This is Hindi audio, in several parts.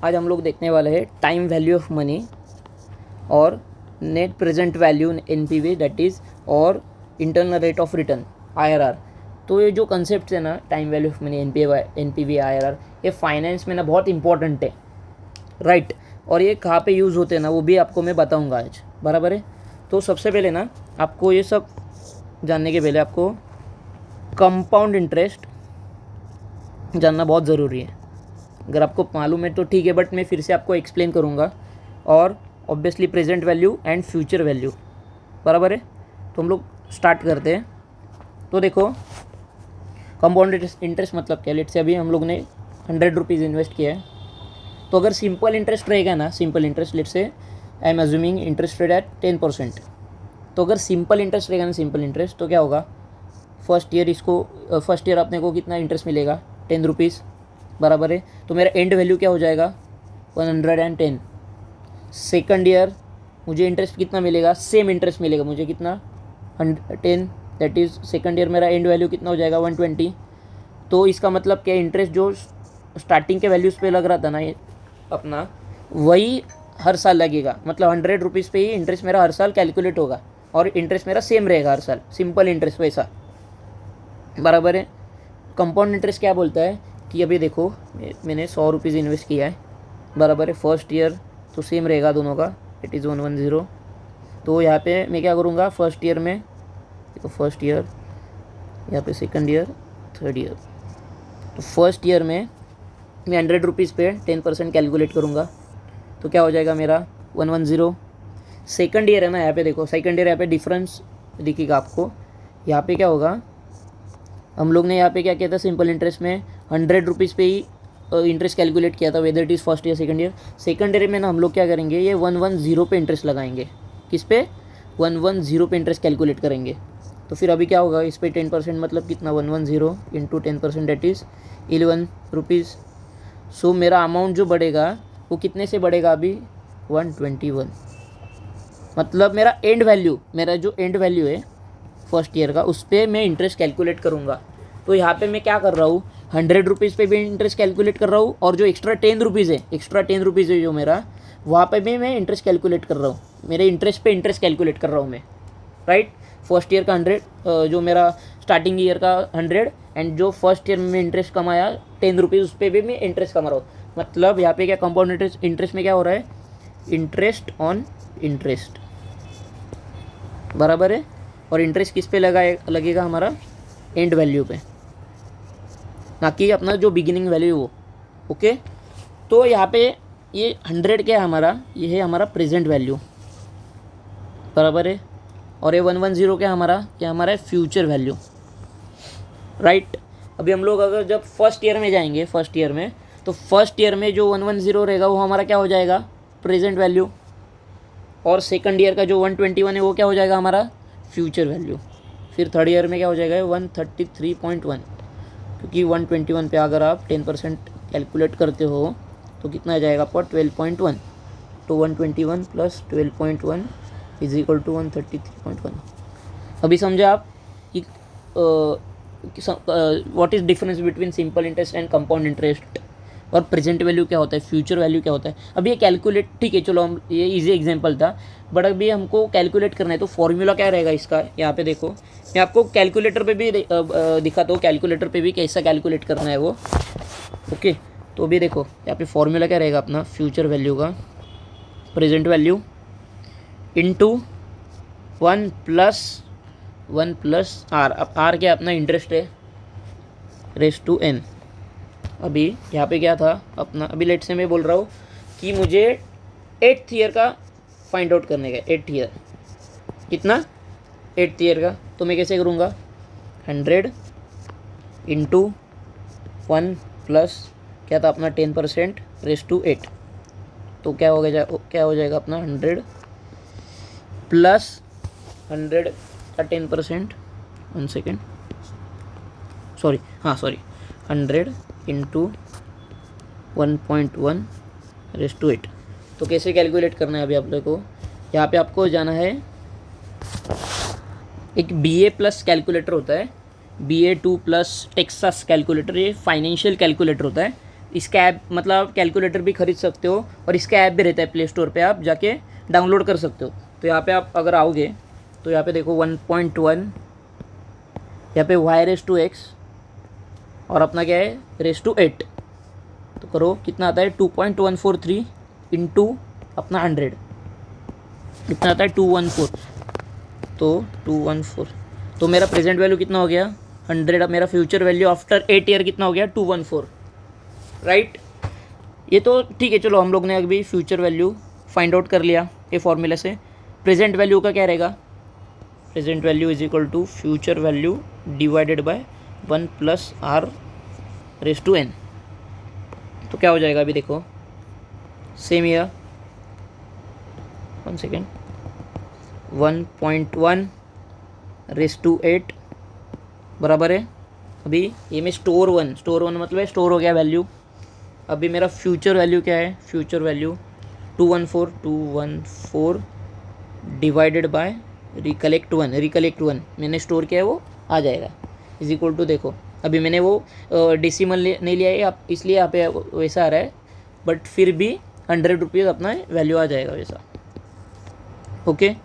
आज हम लोग देखने वाले हैं टाइम वैल्यू ऑफ मनी और net present value NPV that is और internal rate of return IRR. तो ये जो कंसेप्ट है ना, time value of money, NPV, IRR, ये फाइनेंस में ना बहुत इंपॉर्टेंट है, राइट। और ये कहाँ पे यूज़ होते हैं ना, वो भी आपको मैं बताऊंगा आज, बराबर है। तो सबसे पहले ना आपको ये सब जानने के पहले आपको कंपाउंड इंटरेस्ट जानना बहुत ज़रूरी है। अगर आपको मालूम है तो ठीक है, बट मैं फिर से आपको एक्सप्लेन करूँगा। और obviously present value and future value, बराबर है। तो हम लोग स्टार्ट करते हैं। तो देखो, कंपाउंड इंटरेस्ट मतलब क्या। लेट से अभी हम लोग ने 100 रुपीज़ इन्वेस्ट किया है। तो अगर सिंपल इंटरेस्ट रहेगा ना, simple interest, let's say I am assuming interest rate at 10%। तो अगर सिंपल इंटरेस्ट रहेगा ना, सिंपल इंटरेस्ट, तो क्या होगा, फर्स्ट ईयर अपने को कितना इंटरेस्ट मिलेगा, 10 रुपीज़, बराबर है। तो मेरा एंड वैल्यू क्या हो जाएगा, 110। सेकंड ईयर मुझे इंटरेस्ट कितना मिलेगा, सेम इंटरेस्ट मिलेगा मुझे, कितना, 10, दैट इज़ सेकंड ईयर मेरा एंड वैल्यू कितना हो जाएगा, 120। तो इसका मतलब क्या, इंटरेस्ट जो स्टार्टिंग के वैल्यूज़ पे लग रहा था ना ये अपना, वही हर साल लगेगा। मतलब 100 रुपीज़ पे ही इंटरेस्ट मेरा हर साल कैलकुलेट होगा और इंटरेस्ट मेरा सेम रहेगा हर साल, सिंपल इंटरेस्ट वैसा, बराबर है। कंपाउंड इंटरेस्ट क्या बोलता है कि अभी देखो मैंने 100 रुपीज़ इन्वेस्ट किया है, बराबर है। फर्स्ट ईयर तो सेम रहेगा दोनों का, इट इज़ 110। तो यहाँ पे मैं क्या करूँगा, फर्स्ट ईयर में देखो, फर्स्ट ईयर, यहाँ पे सेकंड ईयर, थर्ड ईयर। तो फर्स्ट ईयर में मैं 100 रुपीज़ पे 10% कैलकुलेट करूँगा, तो क्या हो जाएगा मेरा 110। सेकंड ईयर है ना, यहाँ पे देखो सेकंड ईयर, यहाँ पे डिफरेंस दिखेगा आपको। यहाँ पे क्या होगा, हम लोग ने यहाँ पे क्या किया था, सिंपल इंटरेस्ट में 100 रुपीज़ पे ही इंटरेस्ट कैलकुलेट किया था, whether it is first year second year. Second year में ना हम लोग क्या करेंगे, ये 110 पे इंटरेस्ट लगाएंगे। किस पे, 110 पे इंटरेस्ट कैलकुलेट करेंगे। तो फिर अभी क्या होगा, इस पर 10% मतलब कितना, 110 इंटू 10% दैट इज़ 11 रुपीज़। सो मेरा अमाउंट जो बढ़ेगा वो कितने से बढ़ेगा, अभी 121। मतलब मेरा एंड वैल्यू, मेरा जो एंड वैल्यू है फर्स्ट ईयर का, उस पर मैं इंटरेस्ट कैलकुलेट करूँगा। तो यहाँ पे मैं क्या कर रहा हूँ, 100 रुपीज़ पे भी इंटरेस्ट कैलकुलेट कर रहा हूँ, और जो एक्स्ट्रा 10 रुपीज़ है जो मेरा, वहाँ पे भी मैं इंटरेस्ट कैलकुलेट कर रहा हूँ। मेरे इंटरेस्ट पे इंटरेस्ट कैलकुलेट कर रहा हूँ मैं, राइट। फर्स्ट ईयर का 100, जो मेरा स्टार्टिंग ईयर का 100, एंड जो फर्स्ट ईयर में इंटरेस्ट कमाया 10 रुपीज़, उस पर भी मैं इंटरेस्ट कमा रहा हूँ। मतलब यहाँ पे क्या, कंपाउंड इंटरेस्ट में क्या हो रहा है, इंटरेस्ट ऑन इंटरेस्ट, बराबर है। और इंटरेस्ट किस पे लगेगा हमारा, एंड वैल्यू पे, ना कि अपना जो बिगिनिंग वैल्यू वो, ओके। तो यहाँ पे ये 100 क्या है हमारा, ये है हमारा प्रेजेंट वैल्यू, बराबर है। और ये 110 क्या हमारा है फ्यूचर वैल्यू, राइट। अभी हम लोग अगर जब फर्स्ट ईयर में जाएंगे, फर्स्ट ईयर में, तो फर्स्ट ईयर में जो 110 रहेगा वो हमारा क्या हो जाएगा, प्रेजेंट वैल्यू। और सेकंड ईयर का जो 121 है वो क्या हो जाएगा, हमारा फ्यूचर वैल्यू। फिर थर्ड ईयर में क्या हो जाएगा, 133.1, क्योंकि 121 पे अगर आप 10% कैलकुलेट करते हो तो कितना आ जाएगा आपका, 12.1। तो 121 प्लस 12.1 इज इक्वल टू 133.1। अभी समझा आप कि what is difference between simple interest and compound interest, और प्रेजेंट वैल्यू क्या होता है, फ्यूचर वैल्यू क्या होता है। अभी ये कैलकुलेट, ठीक है चलो, हम ये इजी एग्जांपल था, बट अभी हमको कैलकुलेट करना है। तो फॉर्मूला क्या रहेगा इसका, यहाँ पे देखो, मैं आपको कैलकुलेटर पे भी दिखाता हूँ, कैलकुलेटर पे भी कैसा कैलकुलेट करना है वो, ओके। तो अभी देखो यहाँ पे फॉर्मूला क्या रहेगा अपना, फ्यूचर वैल्यू का present value into 1 plus R. अब आर क्या अपना इंटरेस्ट है, रेस टू एन। अभी यहाँ पे क्या था अपना, अभी लेट से मैं बोल रहा हूँ कि मुझे 8th ईयर का फाइंड आउट करने का, 8th ईयर कितना, 8th ईयर का। तो मैं कैसे करूँगा, 100 इंटू 1 प्लस क्या था अपना 10% रेस टू 8। तो क्या हो जाएगा अपना 100 प्लस 100 का 10%, 1 second, sorry 100 into 1.1 raise to 8। तो कैसे कैलकुलेट करना है अभी आप लोग को, यहाँ पे आपको जाना है, एक BA प्लस कैलकुलेटर होता है, BA2 प्लस टेक्सास कैलकुलेटर, ये फाइनेंशियल कैलकुलेटर होता है। इसका ऐप मतलब आप कैलकुलेटर भी खरीद सकते हो और इसका ऐप भी रहता है प्ले स्टोर पे, आप जाके डाउनलोड कर सकते हो। तो यहाँ पे आप अगर आओगे तो यहाँ पे देखो 1.1, यहाँ पे y रेस टू x और अपना क्या है रेस टू 8। तो करो कितना आता है 2.143 इंटू अपना 100 कितना आता है 214। तो 214 तो मेरा प्रेजेंट वैल्यू कितना हो गया 100। अब मेरा फ्यूचर वैल्यू आफ्टर 8 ईयर कितना हो गया 214, राइट। ये तो ठीक है, चलो हम लोग ने अभी फ्यूचर वैल्यू फाइंड आउट कर लिया ये फॉर्मूला से। प्रेजेंट वैल्यू का क्या रहेगा, present value is equal to future value divided by 1 plus R raise to n. तो क्या हो जाएगा अभी देखो, same year 1 second 1.1 raise to 8 बराबर है। अभी ये में स्टोर वन मतलब है स्टोर हो गया वैल्यू। अभी मेरा फ्यूचर वैल्यू क्या है, future value 214 divided by recollect one मैंने स्टोर किया है वो आ जाएगा इज इक्वल टू, देखो अभी मैंने वो डेसिमल नहीं लिया है आप, इसलिए यहाँ पे वैसा आ रहा है, बट फिर भी 100 रुपीज़ अपना वैल्यू आ जाएगा वैसा। ओके,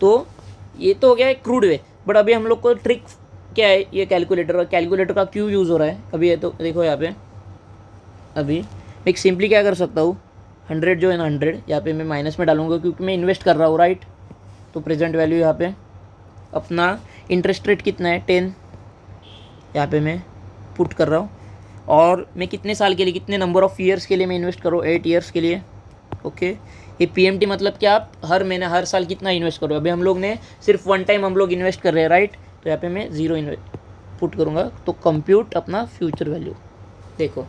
तो ये तो हो गया है क्रूड वे। बट अभी हम लोग को ट्रिक क्या है, ये कैलकुलेटर का क्यों यूज़ हो रहा है अभी, ये तो देखो यहाँ पे अभी एक सिंपली क्या कर सकता हूँ 100 जो है ना 100 यहाँ पे मैं माइनस में डालूंगा क्योंकि मैं इन्वेस्ट कर रहा हूँ, राइट। तो प्रेजेंट वैल्यू यहाँ पे अपना इंटरेस्ट रेट कितना है 10 यहाँ पे मैं पुट कर रहा हूँ, और मैं कितने साल के लिए कितने नंबर ऑफ़ ईयर्स के लिए मैं इन्वेस्ट करूँ 8 ईयर्स के लिए। ओके, ये पीएमटी मतलब क्या, आप हर महीने हर साल कितना इन्वेस्ट करो। अभी हम लोग ने सिर्फ 1 टाइम हम लोग इन्वेस्ट कर रहे हैं, राइट। तो यहाँ पे मैं 0 पुट करूँगा तो कंप्यूट अपना फ्यूचर वैल्यू। देखो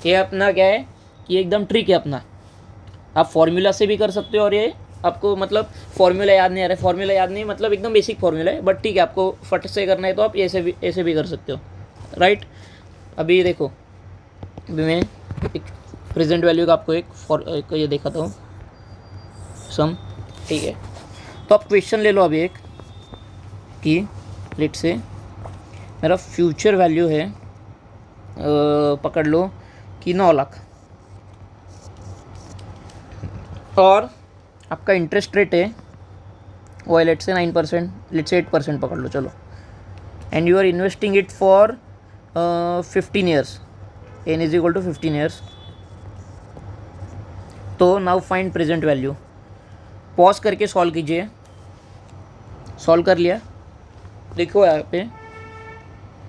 ये अपना क्या है कि एकदम ट्रिक है अपना, आप फॉर्मूला से भी कर सकते हो। और ये आपको मतलब फॉर्मूला याद नहीं आ रहा है, फॉर्मूला याद नहीं मतलब एकदम बेसिक फॉर्मूला है, बट ठीक है आपको फट से करना है तो आप ऐसे भी कर सकते हो, राइट। अभी देखो अभी मैं एक प्रेजेंट वैल्यू का आपको एक ये दिखाता हूँ सम, ठीक है। तो आप क्वेश्चन ले लो अभी एक कि लेट से मेरा फ्यूचर वैल्यू है पकड़ लो कि 9 लाख, और आपका इंटरेस्ट रेट है वो है लेट से 9%, लेट से 8% पकड़ लो चलो, and you are investing it for 15 years, N is equal to 15 years. तो now find present value, pause करके सॉल्व कीजिए। सॉल्व कर लिया, देखो यहाँ पे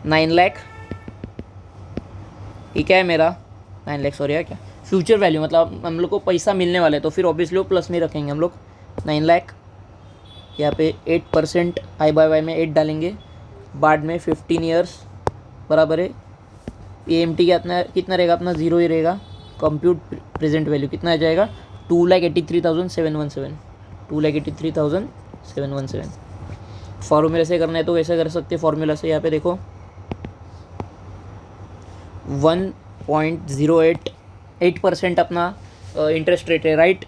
9 लाख, ये क्या है मेरा 9 लाख सॉरी यार, क्या फ्यूचर वैल्यू मतलब हम लोग को पैसा मिलने वाला है, तो फिर ऑब्वियसली वो प्लस में रखेंगे हम लोग 9 लाख। यहाँ पे 8% आई बाय वाई में 8 डालेंगे, बाद में 15 ईयर्स बराबर है AMT कितना रहेगा अपना 0 ही रहेगा। कंप्यूट प्रेजेंट वैल्यू कितना आ जाएगा 2,83,717, 2,83,717। फॉर्मूला से करना है तो वैसे कर सकते हैं फॉर्मूला से। यहाँ पे देखो 1.08% अपना इंटरेस्ट रेट है, राइट,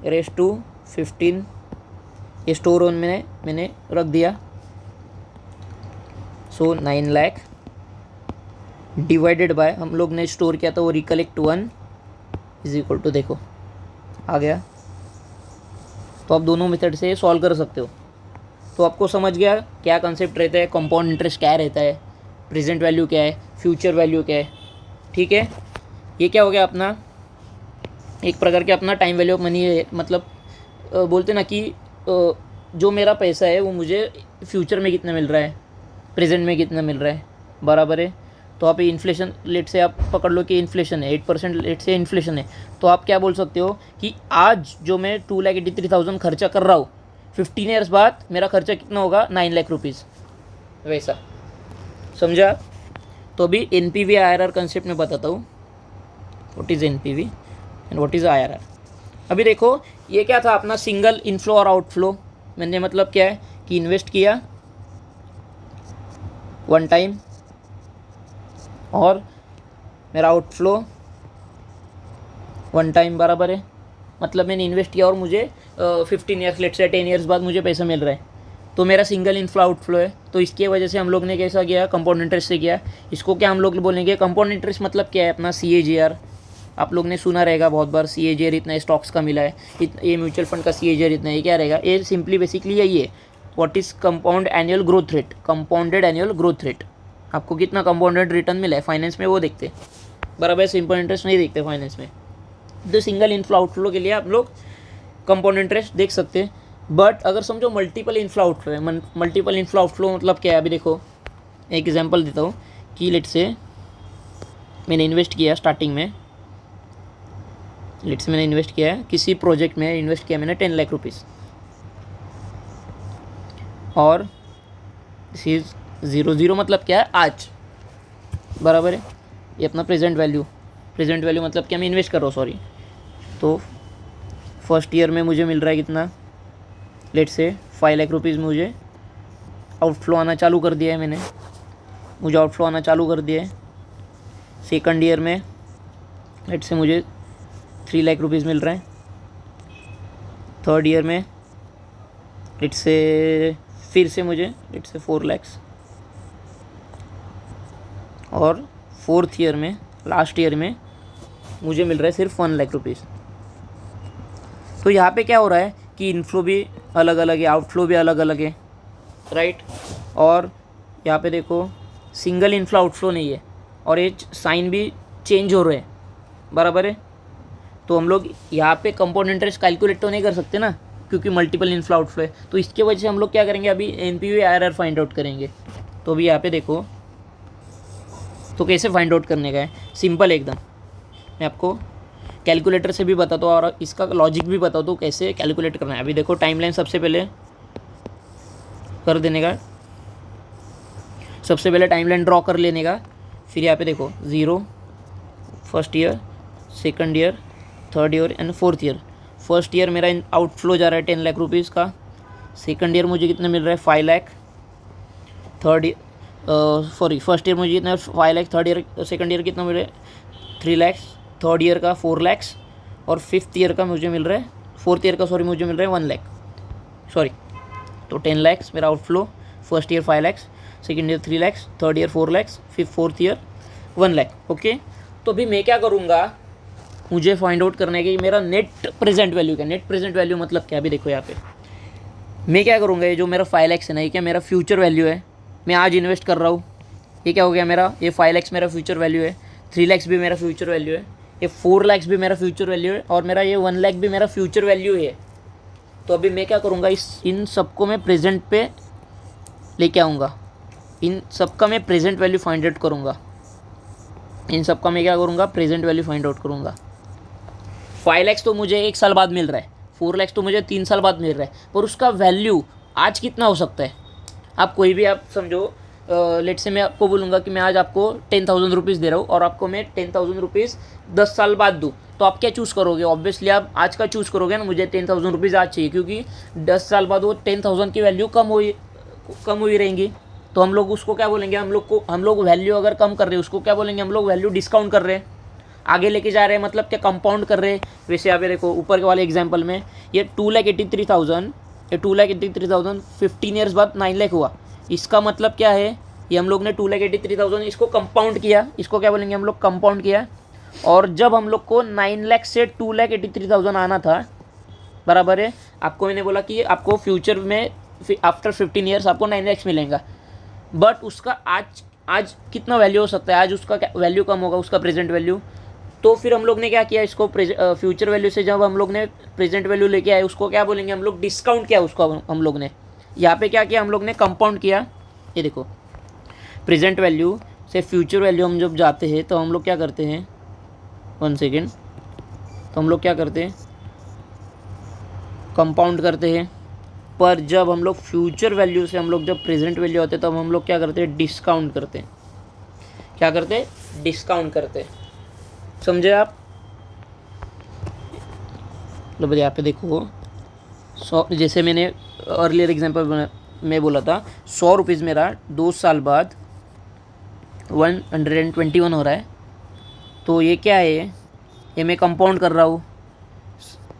रेस टू 15, ये स्टोर ऑन मैंने रख दिया। सो 9 लाख डिवाइडेड बाय हम लोग ने स्टोर किया था वो रिकलेक्ट 1 इज इक्वल टू, देखो आ गया। तो आप दोनों मेथड से सॉल्व कर सकते हो। तो आपको समझ गया क्या कंसेप्ट रहता है, कंपाउंड इंटरेस्ट क्या रहता है, प्रेजेंट वैल्यू क्या है, फ्यूचर वैल्यू क्या है, ठीक है। ये क्या हो गया अपना एक प्रकार के अपना टाइम वैल्यू ऑफ मनी है, मतलब बोलते ना कि जो मेरा पैसा है वो मुझे फ्यूचर में कितना मिल रहा है, प्रेजेंट में कितना मिल रहा है, बराबर है। तो आप इन्फ्लेशन लेट से आप पकड़ लो कि इन्फ्लेशन है 8% लेट से इन्फ्लेशन है, तो आप क्या बोल सकते हो कि आज जो मैं 2,83,000 खर्चा कर रहा हूँ 15 ईयर्स बाद मेरा खर्चा कितना होगा 9 लाख रुपीज़, वैसा समझा। तो अभी NPV IRR कंसेप्ट में बताता हूँ, what is NPV and what is IRR। अभी देखो ये क्या था अपना सिंगल इनफ्लो और आउटफ्लो, मैंने मतलब क्या है कि इन्वेस्ट किया 1 टाइम और मेरा आउटफ्लो 1 टाइम बराबर है, मतलब मैंने इन्वेस्ट किया और मुझे 15 ईयर्स लेट से 10 ईयर्स बाद मुझे पैसा मिल रहा है। तो मेरा सिंगल इनफ्लो आउटफ्लो है, तो इसकी वजह से हम लोग ने कैसा किया, कंपाउंड इंटरेस्ट से किया। इसको क्या हम लोग बोलेंगे, कंपाउंड इंटरेस्ट मतलब क्या है अपना CAGR, आप लोग ने सुना रहेगा बहुत बार, CAGR इतना स्टॉक्स का मिला है, ये म्यूचुअल फंड का CAGR इतना, ये क्या रहेगा, ये सिंपली बेसिकली यही है, what is compound annual growth rate, compounded annual growth rate, आपको कितना कंपाउंडेड रिटर्न मिला है। फाइनेंस में वो देखते बराबर, सिंपल इंटरेस्ट नहीं देखते फाइनेंस में। तो सिंगल इनफ्लो आउटफ्लो के लिए आप लोग कंपाउंड इंटरेस्ट देख सकते हैं। बट अगर समझो मल्टीपल इनफ्लो आउटफ्लो है, मल्टीपल इनफ्लो आउटफ्लो मतलब क्या है, अभी देखो एक एग्जांपल देता हूँ कि लेट्स से मैंने इन्वेस्ट किया स्टार्टिंग में, लेट्स से मैंने इन्वेस्ट किया है किसी प्रोजेक्ट में, इन्वेस्ट किया मैंने 10 लाख रुपीज़, और दिस इज़ 00 मतलब क्या है, आज, बराबर है, ये अपना प्रेजेंट वैल्यू मतलब क्या, मैं इन्वेस्ट कर रहा हूँ सॉरी। तो फर्स्ट ईयर में मुझे मिल रहा है कितना, लेट से 5 लाख रुपीज़ मुझे आउटफ्लो आना चालू कर दिया है मैंने, मुझे आउटफ्लो आना चालू कर दिया है। सेकंड ईयर में लेट से मुझे 3 लाख रुपीज़ मिल रहा है। थर्ड ईयर में लेट से फिर से मुझे लेट से 4 लाख, और फोर्थ ईयर में लास्ट ईयर में मुझे मिल रहा है सिर्फ 1 लाख रुपीज़। तो यहाँ पे क्या हो रहा है कि इनफ्लो भी अलग अलग है, आउटफ्लो भी अलग अलग है, राइट। और यहाँ पे देखो सिंगल इनफ्लो आउटफ्लो नहीं है, और ये साइन भी चेंज हो रहे हैं, बराबर है। तो हम लोग यहाँ पे कंपाउंड इंटरेस्ट कैलकुलेट तो नहीं कर सकते ना, क्योंकि मल्टीपल इनफ्लो आउटफ्लो है। तो इसके वजह से हम लोग क्या करेंगे, अभी NPV IRR फाइंड आउट करेंगे। तो अभी यहाँ पे देखो, तो कैसे फाइंड आउट करने का है, सिंपल एकदम, मैं आपको कैलकुलेटर से भी बताता हूँ और इसका लॉजिक भी बताता हूँ कैसे कैलकुलेट करना है। अभी देखो टाइमलाइन सबसे पहले कर देने का, सबसे पहले टाइमलाइन ड्रॉ कर लेने का। फिर यहाँ पे देखो 0 first year, second year, third year and fourth year. First year मेरा आउटफ्लो जा रहा है 10 लाख रुपीज़ का, सेकंड ईयर मुझे कितना मिल रहा है 5 लाख, फर्स्ट ईयर मुझे कितना 5 lakh, third year second year कितना मिल रहा है 3 लाख, थर्ड ईयर का 4 लाख, और फिफ्थ ईयर का मुझे मिल रहा है, फोर्थ ईयर का सॉरी मुझे मिल रहा है 1 लाख सॉरी। तो 10 लाख मेरा outflow, first year 5 lakh, second year 3 lakh, third year 4 lakh, fifth fourth year 1 lakh. Okay, तो अभी मैं क्या करूँगा, मुझे फाइंड आउट करना है कि मेरा नेट प्रेजेंट वैल्यू क्या, नेट प्रेजेंट वैल्यू मतलब क्या। अभी देखो यहाँ पे मैं क्या करूँगा, ये जो मेरा 5 लाख है ना, ये क्या मेरा फ्यूचर वैल्यू है, मैं आज इन्वेस्ट कर रहा हूँ, ये क्या हो गया मेरा, ये 5 लाख मेरा फ्यूचर वैल्यू है, 3 लाख भी मेरा फ्यूचर वैल्यू है, ये 4 लाख भी मेरा फ्यूचर वैल्यू है, और मेरा ये 1 लाख भी मेरा फ्यूचर वैल्यू है। तो अभी मैं क्या करूँगा, इन सबको मैं प्रेजेंट पे लेके आऊँगा, इन सबका मैं प्रेजेंट वैल्यू फाइंड आउट करूँगा, इन सबका मैं क्या करूँगा, प्रेजेंट वैल्यू फाइंड आउट करूँगा। 5 लाख तो मुझे 1 साल बाद मिल रहा है, 4 लाख तो मुझे 3 साल बाद मिल रहा है, पर उसका वैल्यू आज कितना हो सकता है। आप कोई भी आप समझो, लेट से मैं आपको बोलूँगा कि मैं आज आपको 10,000 रुपीज़ दे रहा हूँ, और आपको मैं 10,000 रुपीज़ 10 साल बाद दूँ, तो आप क्या चूज़ करोगे, ऑब्वियसली आप आज का चूज़ करोगे ना, मुझे 10,000 रुपीज़ आज चाहिए, क्योंकि 10 साल बाद वो 10,000 की वैल्यू कम हुई रहेंगी। तो हम लोग उसको क्या बोलेंगे, हम लोग वैल्यू अगर कम कर रहे हैं उसको क्या बोलेंगे, हम लोग वैल्यू डिस्काउंट कर रहे हैं, आगे लेके जा रहे हैं, मतलब क्या कंपाउंड कर रहे हैं। वैसे यहाँ पे देखो ऊपर के वाले एग्जाम्पल में ये 2,83,000, ये 2,83,000 15 ईयर्स बाद 9 लाख हुआ, इसका मतलब क्या है, ये हम लोग ने 2,83,000 इसको कंपाउंड किया, इसको क्या बोलेंगे हम लोग, कंपाउंड किया। और जब हम लोग को 9 लाख से 2,83,000 आना था, बराबर है, आपको मैंने बोला कि आपको फ्यूचर में आफ्टर 15 ईयर्स आपको 9 लाख मिलेगा, बट उसका आज कितना वैल्यू हो सकता है, आज उसका वैल्यू कम होगा, उसका प्रेजेंट वैल्यू। तो फिर हम लोग ने क्या किया, इसको फ्यूचर वैल्यू से जब हम लोग ने प्रेजेंट वैल्यू लेके आए, उसको क्या बोलेंगे हम लोग, डिस्काउंट किया उसको। हम लोग ने यहाँ पे क्या किया, हम लोग ने कंपाउंड किया। ये देखो प्रेजेंट वैल्यू से फ्यूचर वैल्यू हम जब जाते हैं तो हम लोग क्या करते हैं, 1 सेकेंड, तो हम लोग क्या करते हैं, कंपाउंड करते हैं। पर जब हम लोग फ्यूचर वैल्यू से हम लोग जब प्रेजेंट वैल्यू आते हैं तब हम लोग क्या करते हैं, डिस्काउंट करते हैं। क्या करते हैं, डिस्काउंट करते हैं, समझे आप। मतलब यहाँ पे देखो जैसे मैंने अर्लियर एग्जांपल में बोला था, 100 रुपीज़ मेरा 2 साल बाद 121 हो रहा है। तो ये क्या है, ये मैं कंपाउंड कर रहा हूँ,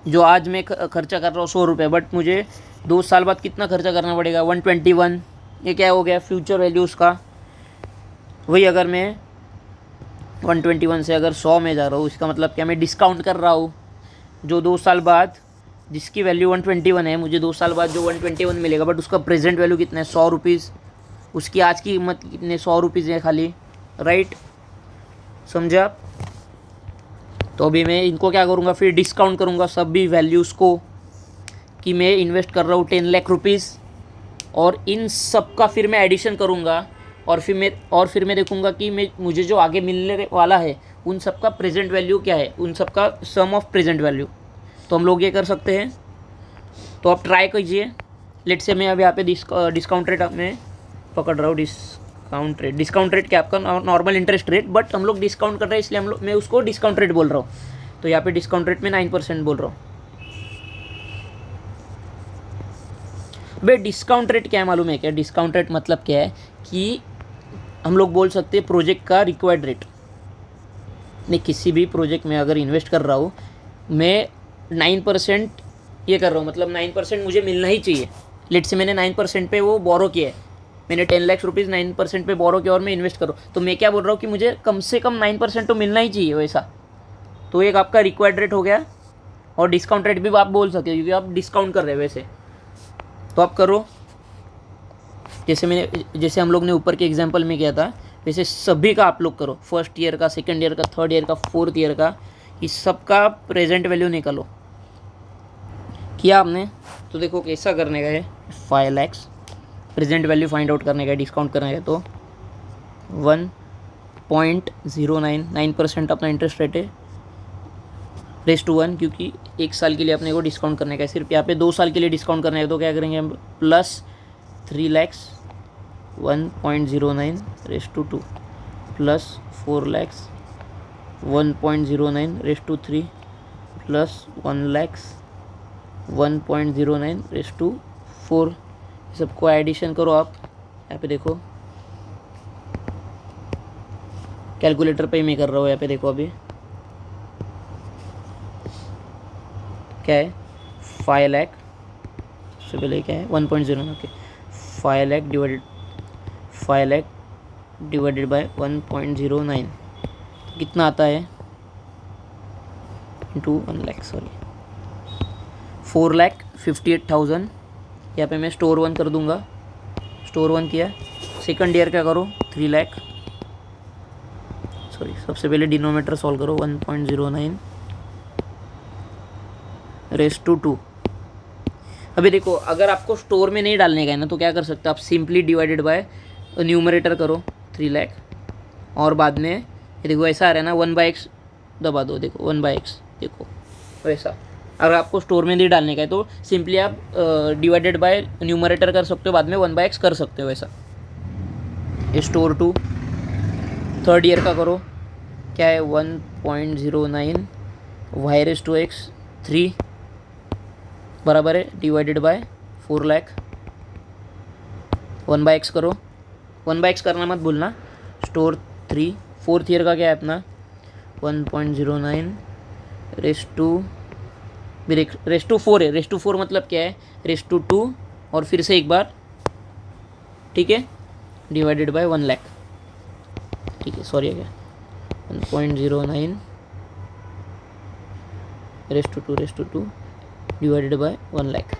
जो आज मैं खर्चा कर रहा हूँ 100 रुपये, बट मुझे 2 साल बाद कितना खर्चा करना पड़ेगा, 121। ये क्या हो गया, फ्यूचर वैल्यू उसका। वही अगर मैं 121 से अगर 100 में जा रहा हूँ, इसका मतलब क्या, मैं डिस्काउंट कर रहा हूँ। जो 2 साल बाद जिसकी वैल्यू 121 है, मुझे 2 साल बाद जो 121 मिलेगा, बट उसका प्रेजेंट वैल्यू कितना है, 100 रुपीज़। उसकी आज की कीमत कितने, 100 रुपीज़ है खाली, राइट, समझा। तो अभी मैं इनको क्या करूँगा, फिर डिस्काउंट करूँगा सभी वैल्यूज़ को, कि मैं इन्वेस्ट कर रहा हूँ 10 लाख रुपीज़, और इन सब का फिर मैं एडिशन करूँगा, और फिर मैं देखूँगा कि मुझे जो आगे मिलने वाला है उन सब का प्रेजेंट वैल्यू क्या है, उन सब का सम ऑफ प्रेजेंट वैल्यू। तो हम लोग ये कर सकते हैं। तो आप ट्राई कीजिए। लेट से मैं अब यहाँ पे डिस्काउंट रेट में पकड़ रहा हूँ। डिस्काउंट रेट क्या, आपका नॉर्मल इंटरेस्ट रेट, बट हम लोग डिस्काउंट कर रहे हैं इसलिए मैं उसको डिस्काउंट रेट बोल रहा हूँ। तो यहाँ पे डिस्काउंट रेट में 9% बोल रहा हूँ। भाई डिस्काउंट रेट क्या है मालूम है क्या, डिस्काउंट रेट मतलब क्या है कि हम लोग बोल सकते हैं प्रोजेक्ट का रिक्वायर्ड रेट। मैं किसी भी प्रोजेक्ट में अगर इन्वेस्ट कर रहा हूँ, मैं 9% ये कर रहा हूँ, मतलब 9% मुझे मिलना ही चाहिए। लेट से मैंने 9% पे वो बोरो किया है, मैंने 10 लाख रुपीज़ 9% पे बोरो किया और मैं इन्वेस्ट करूँ, तो मैं क्या बोल रहा हूँ कि मुझे कम से कम 9% तो मिलना ही चाहिए वैसा। तो एक आपका रिक्वायर्ड रेट हो गया, और डिस्काउंट रेट भी आप बोल सकते हो क्योंकि आप डिस्काउंट कर रहे हैं वैसे। तो आप करो जैसे हम लोग ने ऊपर के एग्जाम्पल में किया था, वैसे सभी का आप लोग करो। फर्स्ट ईयर का, सेकेंड ईयर का, थर्ड ईयर का, फोर्थ ईयर का, इस सब का प्रेजेंट वैल्यू निकालो। किया आपने? तो देखो कैसा करने का है, 5 lakh present value find out करने का है, डिस्काउंट करने का है। तो 1.099% अपना इंटरेस्ट रेट है, रेस टू 1, क्योंकि 1 साल के लिए अपने को डिस्काउंट करने का है, सिर्फ यहाँ पे 2 साल के लिए डिस्काउंट करने का है। तो क्या करेंगे हम, plus 3 lakh 1.09 raise to 2, plus 4 lakh 1.09 raise to 3, plus 1 lakh 1.09 raise to 4। सबको एडिशन करो आप। यहाँ पे देखो कैलकुलेटर पे ही मैं कर रहा हूँ। यहाँ पे देखो अभी क्या है, 5 लाख, सबसे पहले क्या है 1.09, ओके, 5 लाख डिवाइडेड बाय 1.09 कितना आता है, इंटू 1 लाख, सॉरी 4,58,000। यहाँ पे मैं स्टोर 1 कर दूंगा, स्टोर 1 किया। सेकंड ईयर क्या करो, 3 लाख, सॉरी सबसे पहले डिनोमीटर सॉल्व करो, 1.09 रेस टू 2। अभी देखो अगर आपको स्टोर में नहीं डालने का है ना, तो क्या कर सकते हो आप, सिंपली डिवाइडेड बाय न्यूमरेटर करो 3 लाख, और बाद में ये देखो ऐसा आ रहा है ना, 1/x दबा दो, देखो 1/x, देखो वैसा। अगर आपको स्टोर में नहीं डालने का है तो सिंपली आप डिवाइडेड बाय न्यूमरेटर कर सकते हो, बाद में 1/x कर सकते हो वैसा। ये स्टोर 2 थर्ड ईयर का करो, क्या है 1.09 y रेज़ टू x 3 बराबर है डिवाइडेड बाय 4 लाख, 1/x करो, 1/x करना मत भूलना। स्टोर 3 फोर्थ ईयर का क्या है अपना, 1.09 रेज़ टू 4 है, रेज़ टू 4 मतलब क्या है, रेज़ टू 2 और फिर से एक बार, ठीक है, डिवाइडेड बाय 1 लाख, ठीक है, सॉरी क्या 1.09 raise to 2 divided by 1 lakh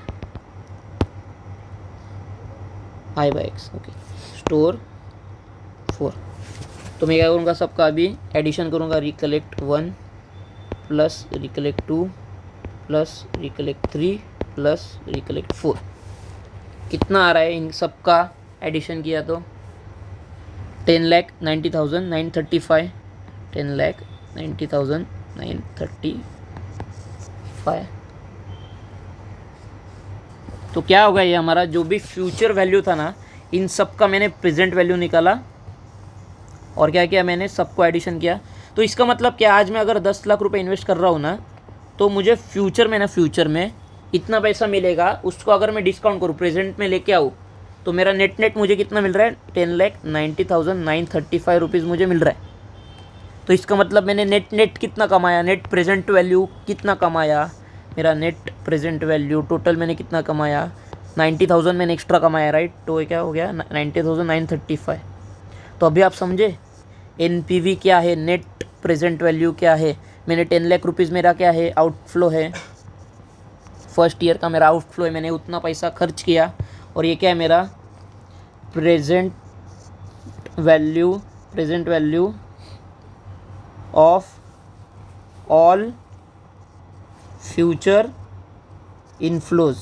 I/x, okay, store 4। तो मैं क्या करूँगा, सबका अभी एडिशन करूँगा, recollect 1 plus recollect 2 plus recollect 3 plus recollect 4। कितना आ रहा है इन सब का एडिशन किया तो 10,90,935, 10,90,935। तो क्या होगा, ये हमारा जो भी फ्यूचर वैल्यू था ना, इन सब का मैंने प्रेजेंट वैल्यू निकाला, और क्या किया मैंने, सबको एडिशन किया। तो इसका मतलब क्या, आज मैं अगर 10 लाख रुपए इन्वेस्ट कर रहा हूँ ना, तो मुझे फ्यूचर में इतना पैसा मिलेगा। उसको अगर मैं डिस्काउंट करूँ, प्रेजेंट में लेके आऊँ, तो मेरा नेट मुझे कितना मिल रहा है, 10,90,935 रुपीज़ मुझे मिल रहा है। तो इसका मतलब मैंने नेट कितना कमाया, नेट प्रेजेंट वैल्यू कितना कमाया, मेरा नेट प्रेजेंट वैल्यू टोटल मैंने कितना कमाया, 90,000 मैंने एक्स्ट्रा कमाया, राइट। तो ये क्या हो गया 90,935। तो अभी आप समझे एनपीवी क्या है, नेट प्रेजेंट वैल्यू क्या है। मैंने 10 लाख रुपीज़ मेरा क्या है, आउटफ्लो है, फर्स्ट ईयर का मेरा आउटफ्लो है, मैंने उतना पैसा खर्च किया। और ये क्या है मेरा present value of all future inflows,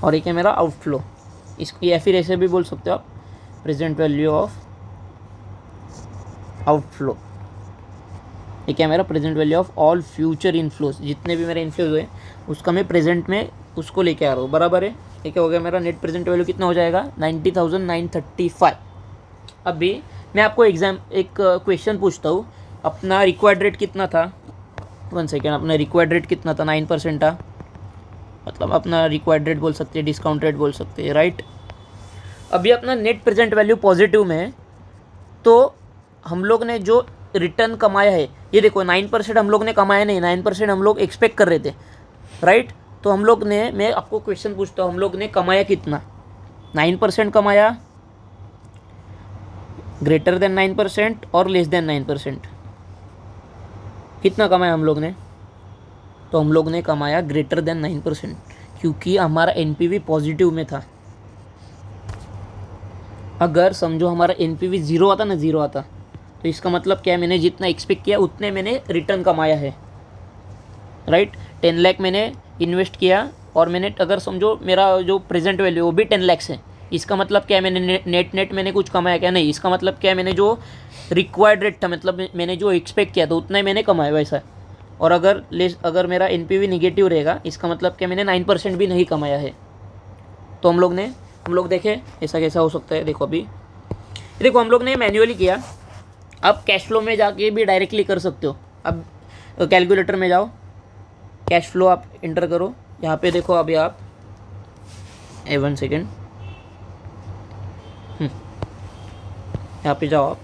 और एक है मेरा आउटफ्लो। इसको या फिर ऐसे भी बोल सकते हो आप, प्रेजेंट वैल्यू ऑफ आउटफ्लो। ये क्या मेरा present value of all future inflows, जितने भी मेरे इनफ्लोज हुए उसका मैं प्रेजेंट में उसको लेके आ रहा हूँ, बराबर है। ये क्या हो गया मेरा नेट प्रेजेंट वैल्यू कितना हो जाएगा 90,935। अभी मैं आपको एक क्वेश्चन पूछता हूँ, अपना रिक्वायर्ड रेट कितना था, 1 सेकेंड, अपना रिक्वायर्ड रेट कितना था, 9% था, मतलब अपना रिक्वायर्ड रेट बोल सकते हैं, डिस्काउंट रेट बोल सकते हैं, राइट। अभी अपना नेट प्रेजेंट वैल्यू पॉजिटिव में है, तो हम लोग ने जो रिटर्न कमाया है, ये देखो 9% हम लोग ने कमाया नहीं, 9% हम लोग एक्सपेक्ट कर रहे थे, राइट। तो हम लोग ने, मैं आपको क्वेश्चन पूछता हूँ, हम लोग ने कमाया कितना, 9% कमाया, ग्रेटर देन 9% और लेस देन 9%, कितना कमाया हम लोग ने। तो हम लोग ने कमाया ग्रेटर देन 9%, क्योंकि हमारा एनपीवी पॉजिटिव में था। अगर समझो हमारा एनपीवी ज़ीरो आता ना, ज़ीरो आता, तो इसका मतलब क्या है, मैंने जितना एक्सपेक्ट किया उतने मैंने रिटर्न कमाया है, राइट। 10 लाख मैंने इन्वेस्ट किया, और मैंने अगर समझो मेरा जो प्रेजेंट वैल्यू वो भी 10 लाख है, इसका मतलब क्या है, मैंने नेट मैंने कुछ कमाया क्या, नहीं। इसका मतलब क्या है, मैंने जो रिक्वायर्ड रेट था, मतलब मैंने जो एक्सपेक्ट किया था उतना ही मैंने कमाया वैसा। और अगर मेरा एनपीवी निगेटिव रहेगा, इसका मतलब क्या मैंने 9% भी नहीं कमाया है। तो हम लोग देखें ऐसा कैसा हो सकता है। देखो अभी देखो हम लोग ने मैन्युअली किया, अब कैश फ्लो में जाके भी डायरेक्टली कर सकते हो। अब कैलकुलेटर में जाओ, कैश फ्लो आप इंटर करो, यहाँ पे देखो अभी आप 1 सेकेंड, यहाँ पे जाओ आप,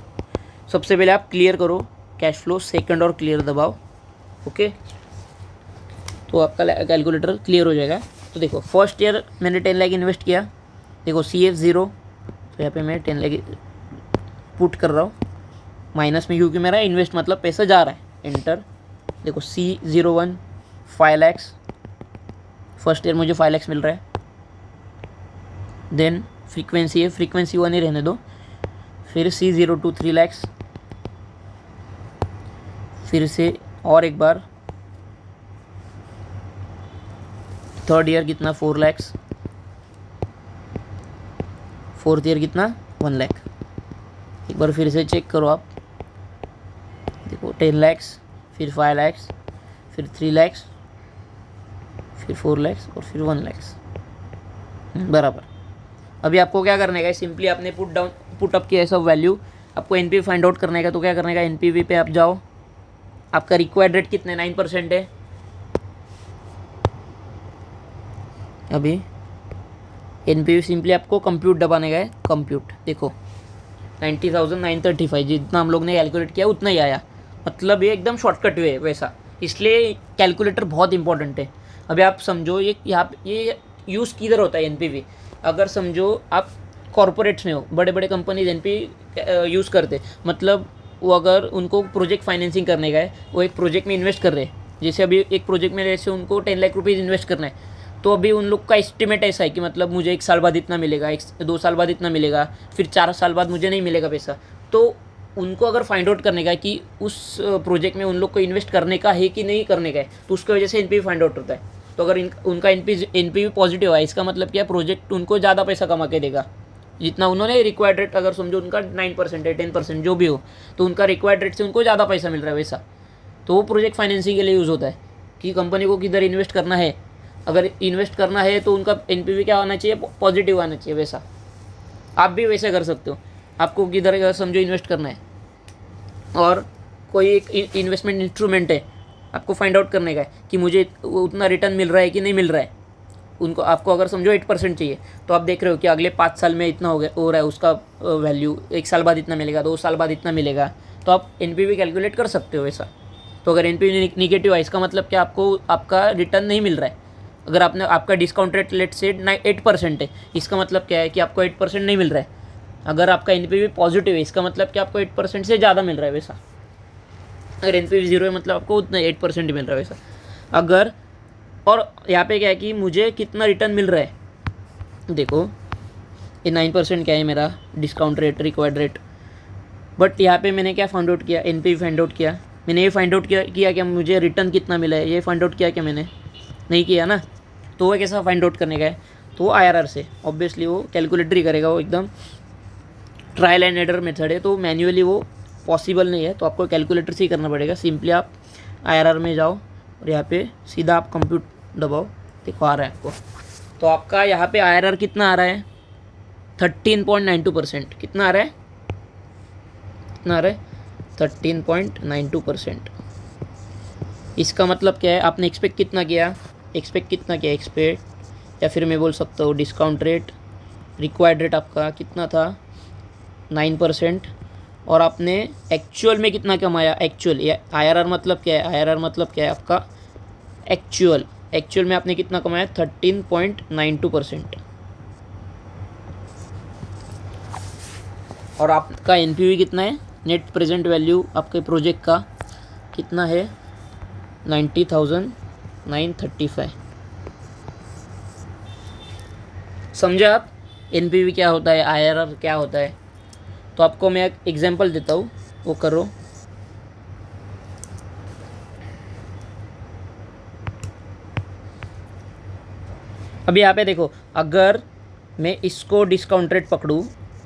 सबसे पहले आप क्लियर करो कैश फ्लो, सेकंड और क्लियर दबाओ, ओके। तो आपका कैलकुलेटर क्लियर हो जाएगा। तो देखो फर्स्ट ईयर मैंने 10 लाख इन्वेस्ट किया, देखो CF 0, तो यहाँ पे मैं 10 लाख पुट कर रहा हूँ माइनस में, क्योंकि मेरा इन्वेस्ट मतलब पैसा जा रहा है, एंटर। देखो C01 5 लैक्स, फर्स्ट ईयर मुझे 5 लैक्स मिल रहा है। देन फ्रीक्वेंसी है, फ्रीक्वेंसी 1 ही रहने दो, फिर C02 3 लैक्स, फिर से और एक बार थर्ड ईयर कितना 4 लैक्स, फोर्थ ईयर कितना 1 लाख। एक बार फिर से चेक करो आप, देखो 10 लैक्स, फिर 5 लैक्स, फिर 3 लैक्स, फिर 4 लैक्स और फिर 1 लैक्स, बराबर। अभी आपको क्या करने का है, सिंपली आपने पुट अप किया है सब वैल्यू, आपको एनपीवी फाइंड आउट करने का। तो क्या करने का, एनपीवी पे आप जाओ, आपका रिक्वायर्ड रेट कितना है, 9% है। अभी एनपीवी सिंपली आपको कंप्यूट दबाने का है, कंप्यूट। देखो 90,935 जितना हम लोग ने कैलकुलेट किया उतना ही आया, मतलब ये एकदम शॉर्टकट वे है वैसा, इसलिए कैलकुलेटर बहुत इंपॉर्टेंट है। अभी आप समझो ये यूज़ किधर होता है एनपीवी, अगर समझो आप कॉरपोरेट्स में हो, बड़े बड़े कंपनीज एनपीवी यूज़ करते, मतलब वो अगर उनको प्रोजेक्ट फाइनेंसिंग करने का है, वो एक प्रोजेक्ट में इन्वेस्ट कर रहे हैं, जैसे अभी एक प्रोजेक्ट में जैसे उनको 10 लाख रुपीज़ इन्वेस्ट करना है, तो अभी उन लोग का एस्टिमेट ऐसा है कि मतलब मुझे 1 साल बाद इतना मिलेगा, 2 साल बाद इतना मिलेगा, फिर 4 साल बाद मुझे नहीं मिलेगा पैसा। तो उनको अगर फाइंड आउट करने का है कि उस प्रोजेक्ट में उन लोग को इन्वेस्ट करने का है कि नहीं करने का है, तो उसकी वजह से एनपीवी फाइंड आउट होता है। तो अगर उनका एनपीवी पॉजिटिव है, इसका मतलब क्या, प्रोजेक्ट उनको ज़्यादा पैसा कमा के देगा, जितना उन्होंने रिक्वायर्ड रेट, अगर समझो उनका 9% है, 10% जो भी हो, तो उनका रिक्वायर्ड रेट से उनको ज़्यादा पैसा मिल रहा है वैसा। तो वो प्रोजेक्ट फाइनेंसिंग के लिए यूज़ होता है कि कंपनी को किधर इन्वेस्ट करना है, अगर इन्वेस्ट करना है तो उनका एनपीवी क्या आना चाहिए, पॉजिटिव आना चाहिए वैसा। आप भी वैसे कर सकते हो, आपको किधर समझो इन्वेस्ट करना है और कोई एक इन्वेस्टमेंट इंस्ट्रूमेंट है, आपको फाइंड आउट करने का है कि मुझे उतना रिटर्न मिल रहा है कि नहीं मिल रहा है, उनको आपको अगर समझो 8% चाहिए, तो आप देख रहे हो कि अगले 5 साल में इतना हो रहा है उसका वैल्यू, 1 साल बाद इतना मिलेगा, 2 साल बाद इतना मिलेगा, तो आप एनपीवी कैलकुलेट कर सकते हो वैसा। तो अगर एनपीवी निगेटिव है, इसका मतलब क्या, आपको आपका रिटर्न नहीं मिल रहा है, अगर आपने आपका डिस्काउंट रेट लेट से 8% है, इसका मतलब क्या है कि आपको 8% नहीं मिल रहा है। अगर आपका एनपीवी पॉजिटिव है, इसका मतलब कि आपको 8% से ज़्यादा मिल रहा है वैसा। अगर एनपीवी 0 है मतलब आपको उतना 8% ही मिल रहा है वैसा। अगर और यहाँ पे क्या है कि मुझे कितना रिटर्न मिल रहा है, देखो ये 9% क्या है मेरा discount rate, required rate. But यहाँ पे मैंने क्या फाइंड आउट किया, एनपीवी फाइंड आउट किया। मैंने ये फाइंड आउट किया कि मुझे रिटर्न कितना मिला है, ये फाइंड आउट किया क्या मैंने, नहीं किया ना। तो वो कैसा फाइंड आउट करने का है, तो वो आईआरआर से ऑब्वियसली वो कैलकुलेटर ही करेगा, वो एकदम ट्रायल एंड एरर मेथड है, तो मैन्युअली वो पॉसिबल नहीं है, तो आपको कैलकुलेटर से ही करना पड़ेगा। सिंपली आप आईआरआर में जाओ और यहाँ पे सीधा आप कंप्यूट दबाओ, देखो आ रहा है आपको। तो आपका यहाँ पे आईआरआर कितना आ रहा है, 13.92%। कितना आ रहा है, कितना आ रहा है, 13.92%। इसका मतलब क्या है, आपने एक्सपेक्ट कितना किया, या फिर मैं बोल सकता हूँ डिस्काउंट रेट, रिक्वायर्ड रेट आपका कितना था 9%, और आपने एक्चुअल में कितना कमाया, एक्चुअल। या आईआरआर मतलब क्या है, आईआरआर मतलब क्या है आपका एक्चुअल में आपने कितना कमाया 13.92%। और आपका एनपीवी कितना है, नेट प्रेजेंट वैल्यू आपके प्रोजेक्ट का कितना है 90,935। समझा आप एनपीवी क्या होता है, आईआरआर क्या होता है। तो आपको मैं एक एग्जांपल देता हूँ, वो करो। अभी यहाँ पे देखो, अगर मैं इसको डिस्काउंट रेट पकड़ूँ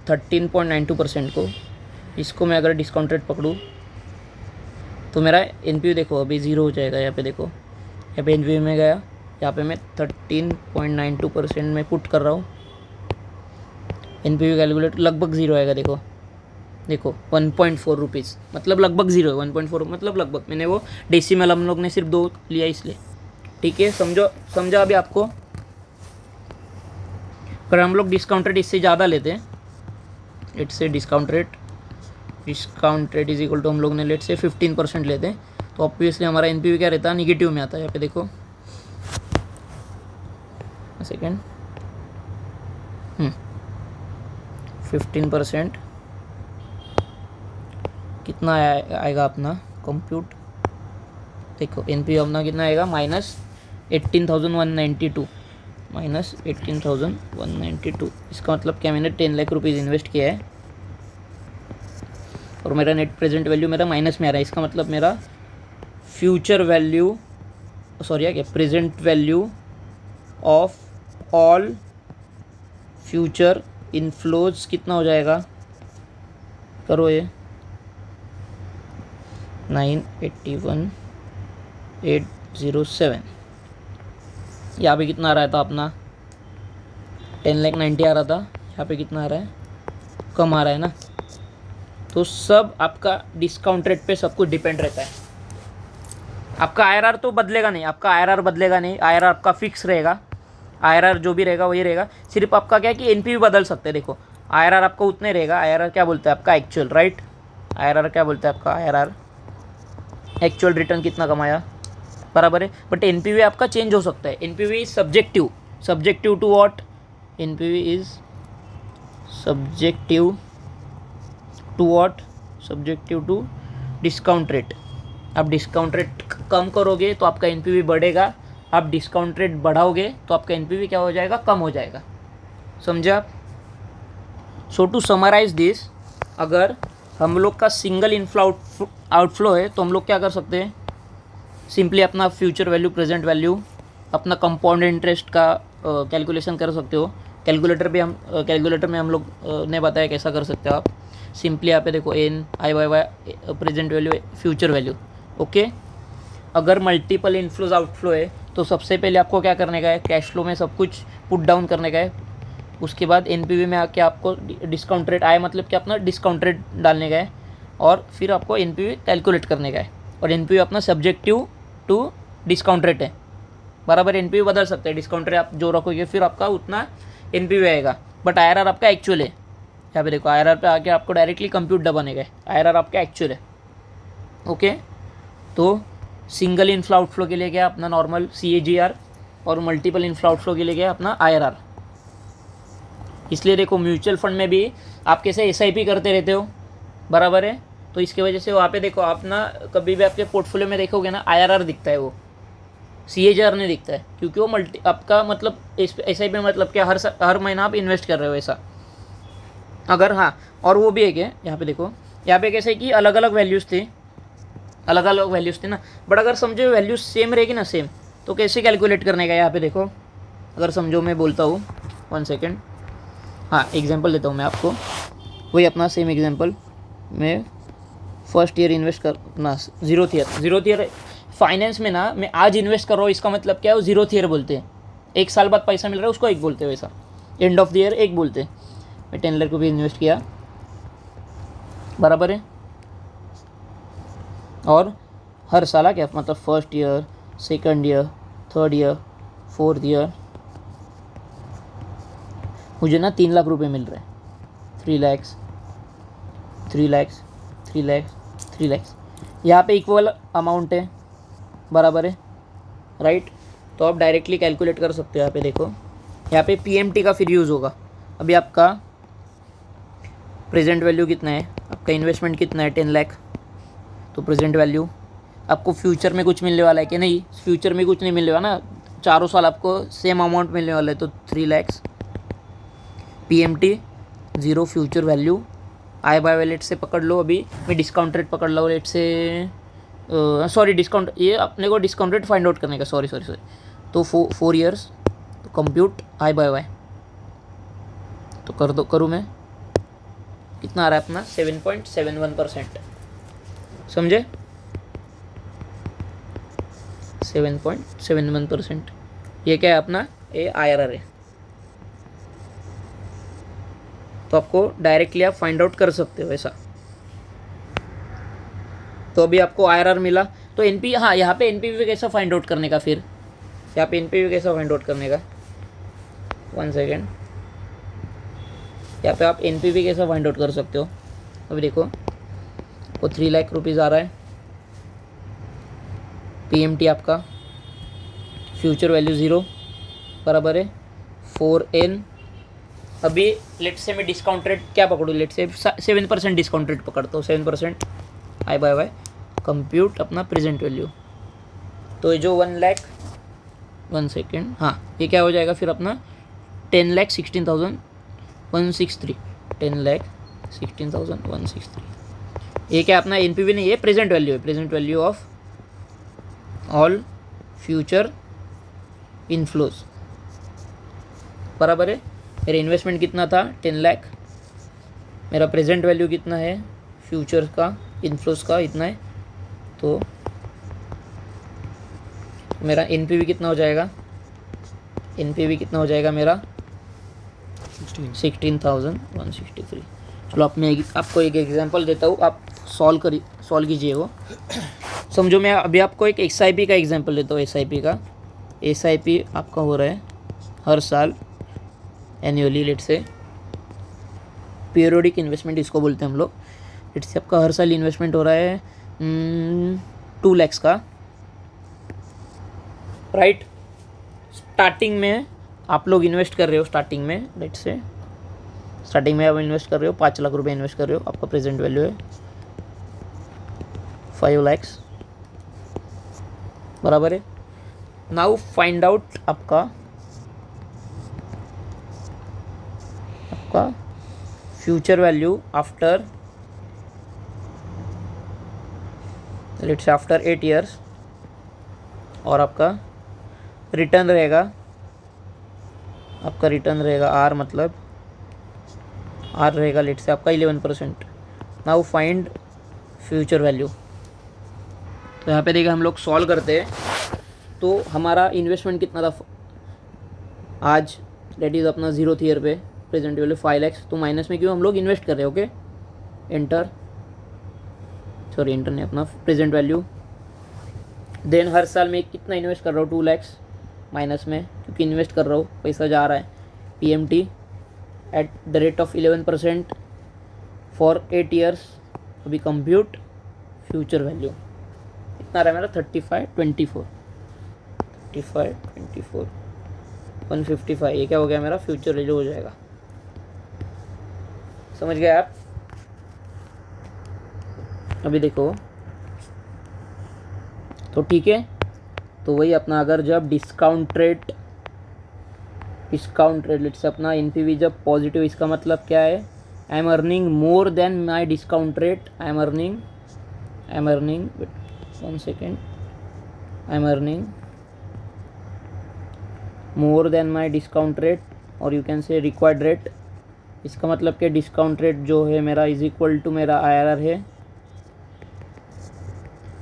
13.92% को, इसको मैं अगर डिस्काउंट रेट पकड़ूँ तो मेरा एनपीवी देखो अभी 0 हो जाएगा। यहाँ पे देखो, यहाँ पे एनपीवी में गया, यहाँ पे मैं 13.92% में पुट कर रहा हूँ, एनपीवी कैलकुलेट लगभग 0 आएगा। देखो 1.4 रुपीज़ मतलब लगभग 0 है, 1.4 मतलब लगभग। मैंने वो डेसिमल हम लोग ने सिर्फ 2 लिया इसलिए, ठीक है। समझा अभी आपको। पर हम लोग डिस्काउंट रेट इससे ज़्यादा लेते हैं, let's say discount rate is equal to हम लोग ने लेट से 15% लेते हैं, तो ऑब्वियसली हमारा एनपीवी क्या रहता है, निगेटिव में आता है। यहाँ पे देखो सेकेंड 15% कितना आएगा अपना कंप्यूट, देखो एनपीवी अपना कितना आएगा -18,192 -18,192। इसका मतलब क्या, मैंने 10 लाख रुपीज़ इन्वेस्ट किया है और मेरा नेट प्रेजेंट वैल्यू मेरा माइनस में आ रहा है। इसका मतलब मेरा फ्यूचर वैल्यू क्या present value of all future inflows कितना हो जाएगा, करो ये 981,807। यहाँ पे कितना आ रहा था अपना 10,90,000 आ रहा था, यहाँ पे कितना आ रहा है, कम आ रहा है ना। तो सब आपका डिस्काउंट रेट पे सब कुछ डिपेंड रहता है। आपका आईआरआर तो बदलेगा नहीं, आईआरआर आपका फिक्स रहेगा। आईआरआर जो भी रहेगा वही रहेगा, सिर्फ आपका क्या है कि एनपीवी बदल सकते हैं। देखो आईआरआर आपका उतना ही रहेगा। आईआरआर क्या बोलता है आपका एक्चुअल, राइट। आईआरआर क्या बोलता है आपका, आईआरआर एक्चुअल रिटर्न कितना कमाया, बराबर है। बट एनपीवी आपका चेंज हो सकता है। NPV is subjective to what, NPV is subjective to discount rate. आप डिस्काउंट रेट कम करोगे तो आपका एनपीवी बढ़ेगा, आप डिस्काउंट रेट बढ़ाओगे तो आपका एनपीवी क्या हो जाएगा, कम हो जाएगा। समझे आप। सो टू समराइज दिस, अगर हम लोग का सिंगल इनफ्लो आउटफ्लो है तो हम लोग क्या कर सकते हैं, सिंपली अपना फ्यूचर वैल्यू, प्रेजेंट वैल्यू, अपना कंपाउंड इंटरेस्ट का कैलकुलेशन कर सकते हो। कैलकुलेटर में हम लोग ने बताया कैसा कर सकते हो आप। सिंपली यहाँ पे देखो NIYY present value, future value, okay. अगर मल्टीपल इनफ्लोज आउटफ्लो है तो सबसे पहले आपको क्या करने का है, कैश फ्लो में सब कुछ पुट डाउन करने का है। उसके बाद एनपीवी में आके आपको डिस्काउंट रेट आए मतलब कि अपना डिस्काउंट रेट डालने का है, और फिर आपको एनपीवी कैलकुलेट करने का है। और एनपीवी अपना सब्जेक्टिव टू डिस्काउंट रेट है, बराबर। एनपीवी बदल सकते हैं, डिस्काउंट रेट आप जो रखोगे फिर आपका उतना एनपीवी आएगा। बट आईआरआर आपका एक्चुअल है। यहाँ पे देखो आईआरआर पे आके आपको डायरेक्टली कंप्यूट दबाने का है, आईआरआर आपका एक्चुअल है, ओके। तो सिंगल इनफ्लो आउटफ्लो के लिए क्या अपना नॉर्मल CAGR और मल्टीपल इनफ्लो आउटफ्लो के लिए क्या है अपना IRR। इसलिए देखो म्यूचुअल फंड में भी आप कैसे SIP करते रहते हो, बराबर है, तो इसकी वजह से वहाँ पे देखो आप ना कभी भी आपके पोर्टफोलियो में देखोगे ना IRR दिखता है, वो CAGR नहीं दिखता है, क्योंकि वो आपका मतलब SIP में मतलब क्या हर महीना आप इन्वेस्ट कर रहे हो ऐसा। अगर हाँ, और वो भी एक है यहाँ पे देखो, यहाँ पे कैसे कि अलग अलग वैल्यूज़ थे ना, बट अगर समझो वैल्यूज सेम रहेगी ना, सेम, तो कैसे कैलकुलेट करने का यहाँ पे देखो, अगर समझो मैं बोलता हूँ 1 सेकेंड, हाँ एग्जांपल देता हूँ मैं आपको, वही अपना सेम एग्जांपल, मैं फर्स्ट ईयर इन्वेस्ट करना, जीरो ईयर फाइनेंस में ना मैं आज इन्वेस्ट कर रहा हूँ, इसका मतलब क्या है, वो 0th ईयर बोलते हैं, 1 साल बाद पैसा मिल रहा है उसको एक बोलते हैं, वैसा एंड ऑफ द ईयर एक बोलते हैं। मैं 10 लाख रुपये इन्वेस्ट किया, बराबर है, और हर साल क्या मतलब first year, second year, third year, fourth year मुझे ना 3 लाख रुपए मिल रहे हैं, 3 लैक्स 3 लैक्स 3 लैक्स 3 लैक्स, यहाँ पे इक्वल अमाउंट है, बराबर है, राइट। तो आप डायरेक्टली कैलकुलेट कर सकते हो। यहाँ पे देखो, यहाँ पे PMT का फिर यूज़ होगा। अभी आपका प्रेजेंट वैल्यू कितना है, आपका इन्वेस्टमेंट कितना है 10 लाख, तो प्रेजेंट वैल्यू आपको फ्यूचर में कुछ मिलने वाला है कि नहीं, फ्यूचर में कुछ नहीं मिलने वाला ना, चारों साल आपको सेम अमाउंट मिलने वाला है, तो 3 lakhs. PMT 0 future value, I by let से पकड़ लो, अभी मैं डिस्काउंट रेट पकड़ लो लेट से, सॉरी डिस्काउंट, ये अपने को डिस्काउंट रेट फाइंड आउट करने का, सॉरी, तो 4 ईयर्स, तो कंप्यूट आई बाय वाई, तो करूँ मैं, कितना आ रहा है अपना 7.71%, समझे, 7.71%, ये क्या है अपना, ये IRR है। तो आपको डायरेक्टली आप फाइंड आउट कर सकते हो ऐसा। तो अभी आपको IRR मिला, तो NPV, हाँ यहाँ पे NPV कैसा फाइंड आउट करने का, फिर यहाँ पे NPV कैसा फाइंड आउट करने का, 1 सेकेंड, यहाँ पे आप NPV कैसा फाइंड आउट कर सकते हो। अभी देखो वो 3 लाख रुपीज़ आ रहा है, PMT आपका फ्यूचर वैल्यू 0, बराबर है 4N। अभी लेट से मैं डिस्काउंट रेट क्या पकड़ूँ, लेट से 7% डिस्काउंट रेट पकड़ता हूँ, 7% आई बाय वाई, कंप्यूट अपना प्रेजेंट वैल्यू, तो ये जो 1 लाख, 1 सेकेंड, हाँ ये क्या हो जाएगा फिर अपना 10,16,163, 10,16,163, ये क्या अपना NPV नहीं, ये प्रेजेंट वैल्यू है, present value of all future inflows, बराबर है। मेरा इन्वेस्टमेंट कितना था 10 लाख, मेरा प्रेजेंट वैल्यू कितना है फ्यूचर का इनफ्लोज का इतना है, तो मेरा NPV कितना हो जाएगा, NPV कितना हो जाएगा मेरा 16,163। चलो आप मैं आपको एक एग्जांपल देता हूँ, आप सॉल्व कीजिए वो। समझो मैं अभी आपको एक SIP का एग्जांपल देता हूँ, SIP आपका हो रहा है हर साल एनुअली, लेट से पीरियोडिक इन्वेस्टमेंट इसको बोलते हैं हम लोग, लेट से आपका हर साल इन्वेस्टमेंट हो रहा है 2 लैक्स का, राइट। स्टार्टिंग में आप लोग इन्वेस्ट कर रहे हो, स्टार्टिंग में लेट से स्टार्टिंग में आप इन्वेस्ट कर रहे हो 5 लाख रुपए इन्वेस्ट कर रहे हो, आपका प्रेजेंट वैल्यू है 5 लैक्स, बराबर है। नाउ फाइंड आउट आपका future value after, let's say after 8 years, और आपका रिटर्न रहेगा, R, मतलब R रहेगा लेट से आपका 11%। नाउ फाइंड फ्यूचर वैल्यू, तो यहाँ पे देखिए हम लोग सॉल्व करते हैं, तो हमारा इन्वेस्टमेंट कितना था आज, डेट इज़ अपना 0th ईयर पे, प्रेजेंट वैल्यू 5 लैक्स, तो माइनस में क्यों हम लोग इन्वेस्ट कर रहे हैं, ओके, एंटर नहीं, अपना प्रेजेंट वैल्यू, देन हर साल में कितना इन्वेस्ट कर रहा हूँ 2 लैक्स, माइनस में क्योंकि इन्वेस्ट कर रहा हूँ, पैसा जा रहा है, PMT at the rate of 11% for 8 years. अभी कंप्यूट फ्यूचर वैल्यू कितना रहा है मेरा 35.24, 155, ये क्या हो गया मेरा फ्यूचर वैल्यू हो जाएगा। समझ गए आप? अभी देखो तो ठीक है, तो वही अपना अगर जब डिस्काउंट रेट लेट से अपना एनपीवी जब पॉजिटिव, इसका मतलब क्या है, I am earning more than my discount rate, I am earning 1 second, I am earning more than my discount rate और you can say required rate. इसका मतलब कि डिस्काउंट रेट जो है मेरा इज इक्वल टू मेरा आईआरआर है,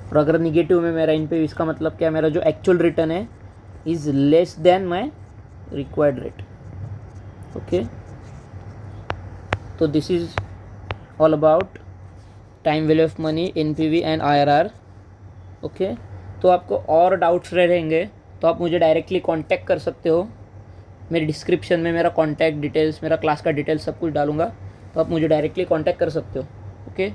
और अगर निगेटिव में मेरा एनपीवी, इसका मतलब क्या, मेरा जो एक्चुअल रिटर्न है is less than my required rate. Okay, तो this is all about time value of money, NPV and IRR. Okay, तो आपको और डाउट्स रहेंगे तो आप मुझे डायरेक्टली कांटेक्ट कर सकते हो। मेरे डिस्क्रिप्शन में मेरा कांटेक्ट डिटेल्स, मेरा क्लास का डिटेल्स सब कुछ डालूंगा, तो आप मुझे डायरेक्टली कांटेक्ट कर सकते हो। ओके।